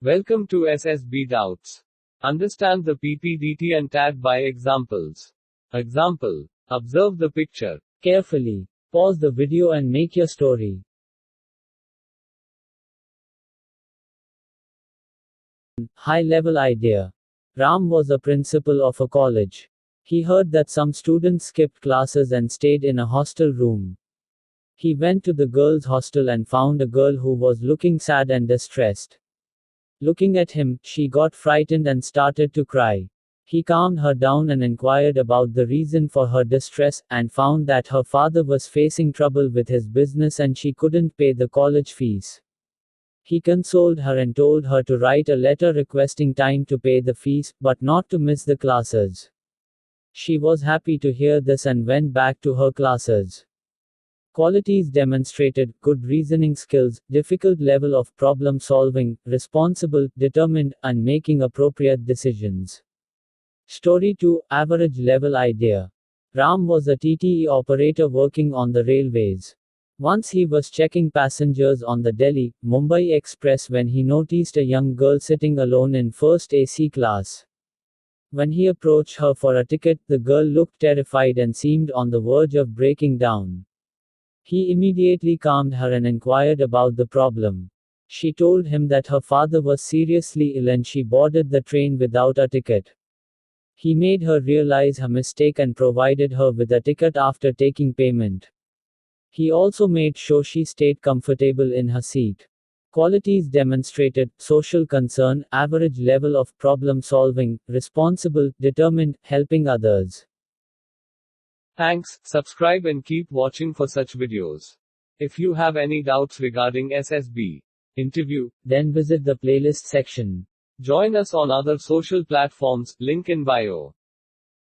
Welcome to SSB Doubts. Understand the PPDT and TAT by examples. Example. Observe the picture carefully. Pause the video and make your story. High-level idea. Ram was a principal of a college. He heard that some students skipped classes and stayed in a hostel room. He went to the girls' hostel and found a girl who was looking sad and distressed. Looking at him, she got frightened and started to cry. He calmed her down and inquired about the reason for her distress, and found that her father was facing trouble with his business and she couldn't pay the college fees. He consoled her and told her to write a letter requesting time to pay the fees, but not to miss the classes. She was happy to hear this and went back to her classes. Qualities demonstrated: good reasoning skills, difficult level of problem solving, responsible, determined, and making appropriate decisions. Story 2. Average level idea. Ram was a TTE operator working on the railways. Once he was checking passengers on the Delhi-Mumbai Express when he noticed a young girl sitting alone in first AC class. When he approached her for a ticket, the girl looked terrified and seemed on the verge of breaking down. He immediately calmed her and inquired about the problem. She told him that her father was seriously ill and she boarded the train without a ticket. He made her realize her mistake and provided her with a ticket after taking payment. He also made sure she stayed comfortable in her seat. Qualities demonstrated: social concern, average level of problem solving, responsible, determined, helping others. Thanks, subscribe and keep watching for such videos. If you have any doubts regarding SSB interview, then visit the playlist section. Join us on other social platforms, link in bio.